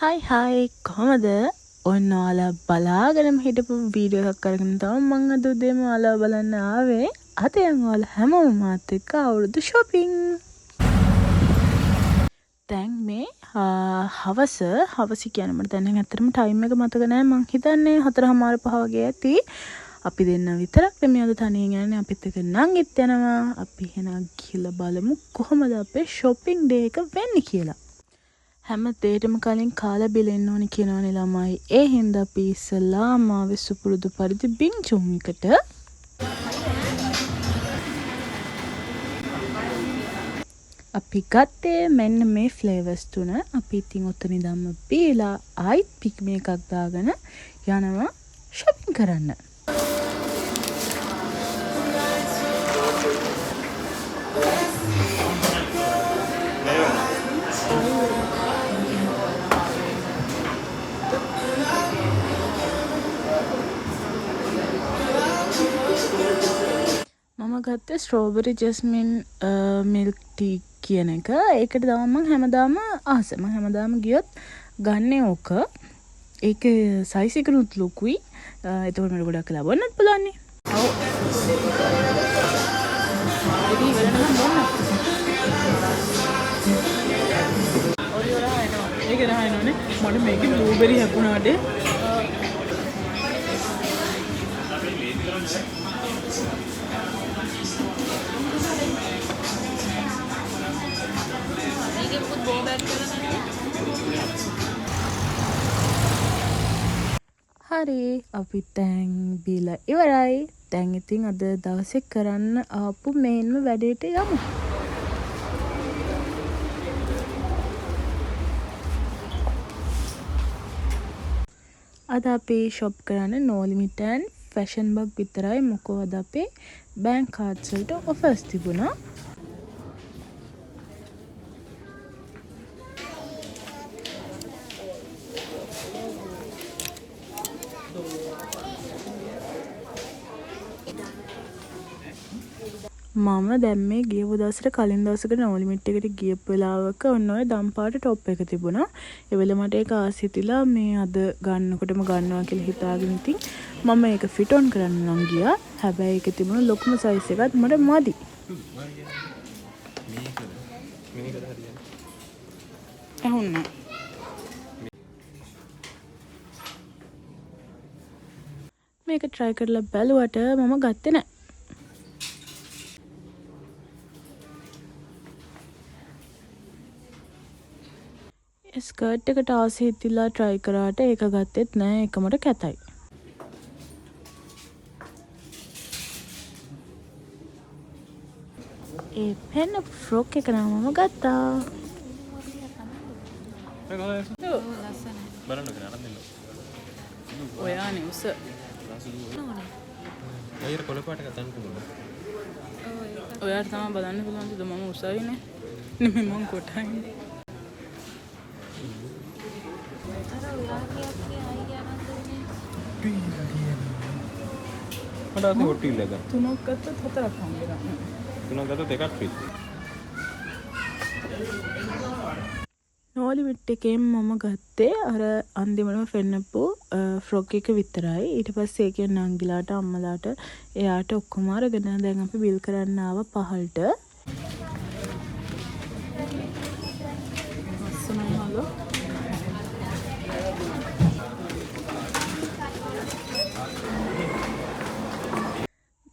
හයි කොහමද? ඔන්න ඔයාලා බලාගෙනම හිටපු වීඩියෝ එකක් අරගෙන තමයි මම අද උදේම ඔයාලා බලන්න ආවේ. අද යන් ඔයාලා හැමෝම මාත් එක්ක අවුරුදු shopping. දැන් මේ හවස කියන්නේ මට දැන් ඇත්තටම ටයිම් එක මතක නැහැ. මං හිතන්නේ 4:05 වගේ ඇති. අපි දෙන්න විතරක් මේ අද තනියෙන් යන්නේ. අපිත් එක්ක නංගිත් යනවා. අපි එහෙනම් ගිහලා බලමු කොහොමද අපේ shopping day එක වෙන්නේ කියලා. හැම දෙයකටම කලින් කාලා බිලෙන්න ඕනි කියනවනේ ළමයි. ඒ හින්දා අපි ඉස්සලාම ආවේ සුපුරුදු පරිදි බින්චුම් එකට. අපි ගත්තේ මෙන්න මේ ෆ්ලේවර්ස් තුන. අපි ඉතින් ඔතන ඉඳන්ම බීලා ආයිත් පික් මේකක් දාගෙන යනවා shopping කරන්න. මම ගත්තේ ස්ට්‍රෝබෙරි ජස්මින් මිල්ක් ටී කියන එක. ඒකට තමයි මම හැමදාම ආස. මම හැමදාම ගියොත් ගන්නේ ඕක. ඒකේ සයිස් එක නුත් ලොකුයි. ඒතකොට මට ගොඩක් ලබන්නත් පුළුවන් නේ. ඔව්. ඉතින් ඉවරනනම් බොන්න. ඒක රහයිනෝනේ. මට මේකේ බ්ලූබෙරි හැපුණාට හරි අපි දැන් බීලා ඉවරයි. දැන් ඉතින් අද දවසේ කරන්න ආපු මේන්ම වැඩේට යමු. අද අපි ෂොප් කරන්නේ no limit and fashion bag විතරයි. මොකද අද අපේ බැංක් කාඩ්ස් වලට ඔෆර්ස් තිබුණා. මම දැන් මේ ගියපු දවසට කලින් දවසකට no limit එකට ගියපු වෙලාවක ඔන්න ඔය දම්පාට টොප් එක තිබුණා. ඒ වෙලෙ මට ඒක ආසිතිලා මේ අද ගන්නකොටම ගන්නවා කියලා හිතාගෙන ඉතින් මම ඒක ෆිට ඔන් කරන්න නම් ගියා. හැබැයි ඒක තිබුණ ලොකුම සයිස් එකත් මට මදි. ඇහුණා. මේක try කරලා බැලුවට මම ගත්තේ නැහැ. ස්කර්ට් එකට ආසෙ හිතිලා try කරාට ඒක ගත්තෙත් නෑ. ඒක මට කැතයි. ඒ පෙන් ෆ්‍රොක් එක නම් මම ගත්තා. ඔයානේ උස. ඔයාට කොළපාට ගන්න පුළුවන්. ඔයාට තමයි බලන්න පුළුවන්. මම උසයිනේ. නෙමෙයි මං කොටයි. මට අද හොට්ටිල් එක තුනක් ගත්තත් හතරක් හම්බ කරන්න. තුනක් ගත්තත් එකක් ෆ්‍රී. no limit එකෙන් මම ගත්තේ අර අන්තිමටම ෆෙන්නපු ෆ්‍රොක් එක විතරයි. ඊට පස්සේ ඒකේ නංගිලාට අම්මලාට එයාට ඔක්කොම අරගෙන දැන් අපි බිල් කරන්න ආව පහළට. අස්සමහලෝ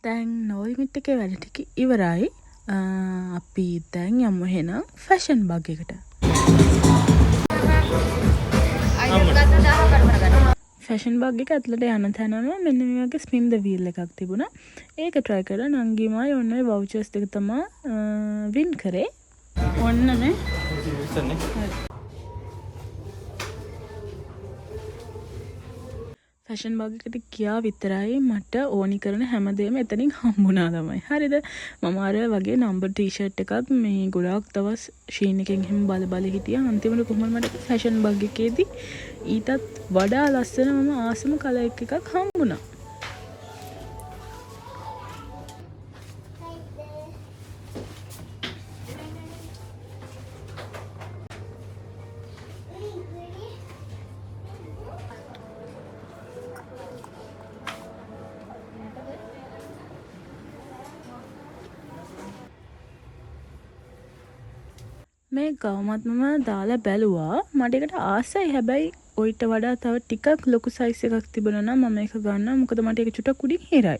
දැන් no limit එකේ වැඩ ටික ඉවරයි. අපි දැන් යමු එහෙනම් ෆැෂන් බග් එකට. ෆැෂන් බග් එක ඇතුළට යන තැනම මෙන්න මේ වගේ ස්පින් ද වීල් එකක් තිබුණා. ඒක try කරලා නංගිමයි ඔන්න ඔය වවුචර්ස් දෙක තමයි වින් කරේ. ඔන්න මේ ෆැෂන් බග් එකට ගියා විතරයි මට ඕනි කරන හැමදේම එතනින් හම්බුණා තමයි. හරිද? මම අර වගේ නම්බර් ටී-ෂර්ට් එකක් මේ ගොඩාක් දවස් ෂීන් එකෙන් හැම බල හිටියා. අන්තිමට කොහොමද මට ෆැෂන් බග් එකේදී ඊටත් වඩා ලස්සන මම ආසම කලර් එකක් හම්බුණා. මේ ගවමත් මම දාලා බැලුවා. මට ඒකට ආසයි. හැබැයි ඔයිට වඩා තව ටිකක් ලොකු සයිස් එකක් තිබුණා නම් මම ඒක ගන්නවා. මොකද මට ඒක චුට්ටක් උඩින් හිරයි.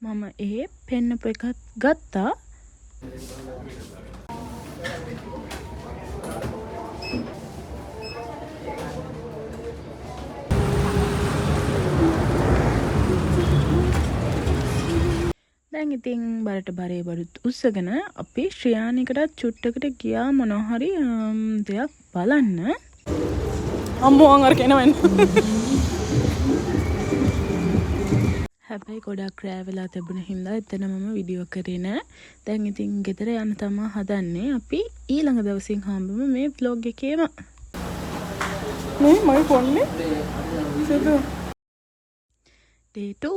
මම ඒ පෙන්නපු එකත් ගත්තා. දැන් ඉතින් බරට බරේ බඩුත් උස්සගෙන අපි ශ්‍රියානිකටත් චුට්ටකට ගියා මොනවා හරි දෙයක් බලන්න. අම්මෝ අංගර කෙනවෙන්න. හැබැයි ගොඩක් රෑ වෙලා තිබුණ හින්දා එතන මම වීඩියෝ කරේ නෑ. දැන් ඉතින් ගෙදර යන්න තමයි හදන්නේ. අපි ඊළඟ දවසින් හම්බෙමු මේ vlog එකේම. මේ මගේ ෆෝන් නේ. සුදු. Day 2.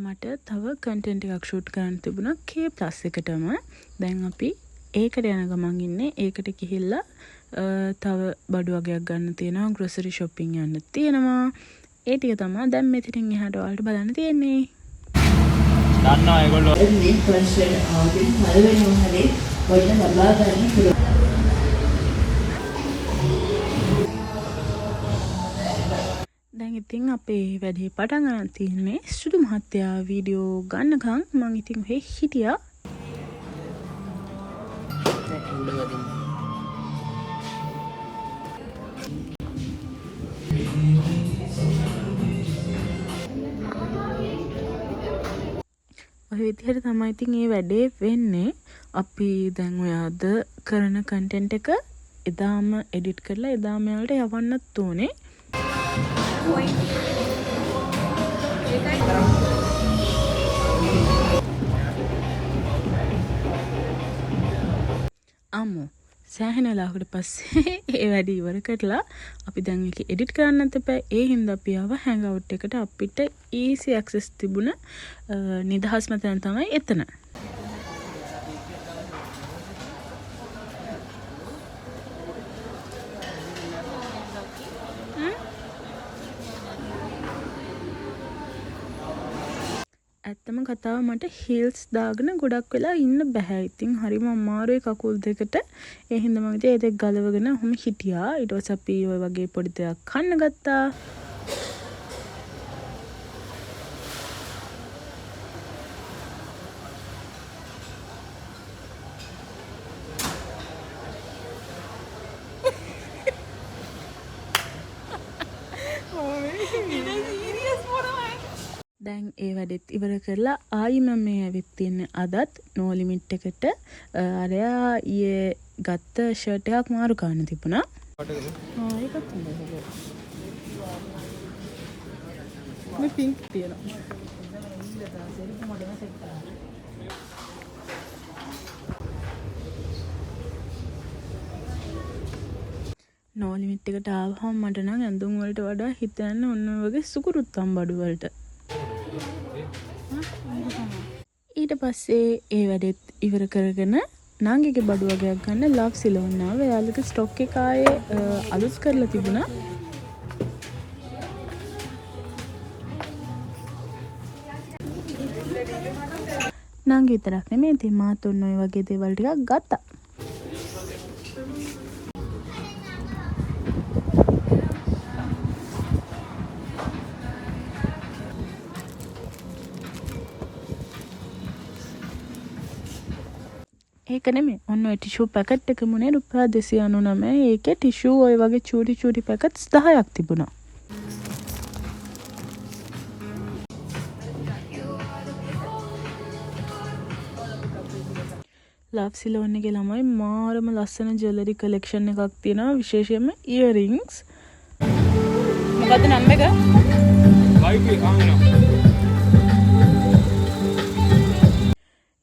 මට තව කන්ටෙන්ට් එකක් ෂූට් කරන්න තිබුණා K+ එකටම. දැන් අපි ඒකට යන ගමන් ඉන්නේ. ඒකට ගිහිල්ලා තව බඩු වගේක් ගන්න තියෙනවා. ග්‍රොසරි shopping යන්න තියෙනවා. ඒ ටික තමයි දැන් මෙතනින් එහාට ඔයාලට බලන්න තියෙන්නේ. දන්නවා ඒගොල්ලෝ මේ ෆර්ස්ට් ආවදින් පළවෙනිම හැලේ ඔයිට ලබා ගන්න පුළුවන්. දැන් ඉතින් අපේ වැඩේ පටන් ගන්න තියෙන්නේ. සුදු මහත්තයා වීඩියෝ ගන්නකම් මම ඉතින් ඔහෙ හිටියා. ඔය විදිහට තමයි ඉතින් මේ වැඩේ වෙන්නේ. අපි දැන් ඔය අද කරන කන්ටෙන්ට් එක එදාම එඩිට් කරලා එදාම යාලට යවන්නත් ඕනේ. අම්මෝ සෑහෙන වෙලාවකට පස්සේ ඒ වැඩ ඉවර කරලා අපි දැන් ඒක එඩිට් කරන්නත් එපා. ඒ හින්දා අපි ආව හැන්ගවුට් එකට. අපිට easy access තිබුණ නිදහස්ම තැන තමයි එතන. ඇත්තම කතාව මට හීල්ස් දාගෙන ගොඩක් වෙලා ඉන්න බෑ. ඉතින් හරිම අමාරුයි කකුල් දෙකට. ඒ හින්දා මම ඉතින් ඒ දෙක ගලවගෙන ඔහොම හිටියා. ඊට පස්සේ අපි ඔය වගේ පොඩි දෙයක් කන්න ගත්තා. දැන් ඒ වැඩෙත් ඉවර කරලා ආයි මම මේ ඇවිත් තියන්නේ අදත් නෝ ලිමිට් එකට. අරයා ඊයේ ගත්ත ෂර්ට් එකක් මාරු ගන්න තිබුණා. ඒකත් හොඳයි. මේ පින්ක් තියෙනවා. නෝ ලිමිට් එකට ආවම මට නම් ඇඳුම් වලට වඩා හිතන්න ඔන්න වගේ සුකුරුත්තම් බඩු වලට. ඊට පස්සේ ඒ වැඩෙත් ඉවර කරගෙන නංගිගේ බඩු වගේක් ගන්න ලව් සිලෝන් ආව. එයාලගේ ස්ටොක් එක ආයේ අලුත් කරලා තිබුණා. නංගි විතරක් නෙමෙයි ඉතින් මාත් ඔන්න ඔය වගේ දේවල් ටිකක් ගත්තා. ඒක නෙමෙයි ඔන්න ඔය ටිෂු පැකට් එක මුනේ රුපියල් 299. ඒකේ ටිෂු ඔය වගේ චූටි චූටි පැකට්ස් 10ක් තිබුණා. ලව් සිලෝන් එකේ ළමයි මාරම ලස්සන ජුවෙලරි කලෙක්ෂන් එකක් තියෙනවා. විශේෂයෙන්ම ඉයරින්ග්ස්. මොකද්ද නම් එක? වයිෆයි ආනවා.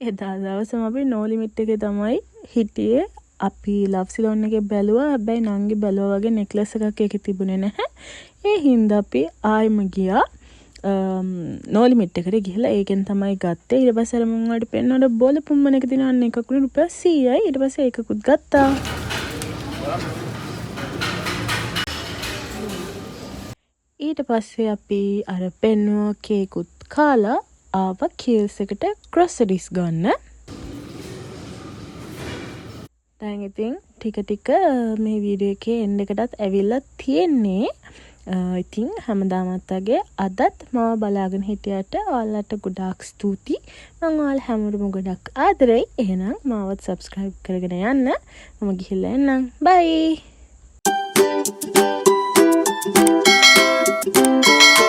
එදා දවසම අපි නෝ ලිමිට් එකේ තමයි හිටියේ. අපි ලව් සිලෝන් එකේ බැලුවා. හැබැයි නංගි බැලුවා වගේ නෙක්ලස් එකක් ඒකේ තිබුණේ නැහැ. ඒ හින්දා අපි ආයෙම ගියා නෝ ලිමිට් එකට ගිහලා ඒකෙන් තමයි ගත්තේ. ඊට පස්සේ අර මම ඔයාලට පෙන්නන බෝල පුම්මන එක දිනවන්න එකකුනේ රුපියල් 100යි. ඊට පස්සේ ඒකකුත් ගත්තා. ඊට පස්සේ අපි අර පෙන්නුව කේකුත් කාලා ආවා කීල්ස් එකට ග්‍රොසරිස් ගන්න. දැන් ඉතින් ටික මේ වීඩියෝ එකේ එන්ඩ් එකටත් ඇවිල්ලා තියෙන්නේ. ඉතින් හැමදාමත් වගේ අදත් මාව බලාගෙන හිටියට ඔයාලට ගොඩාක් ස්තුතියි. මම ඔයාලා හැමෝටම ගොඩක් ආදරෙයි. එහෙනම් මාවත් subscribe කරගෙන යන්න. මම ගිහිල්ලා එන්නම්. bye.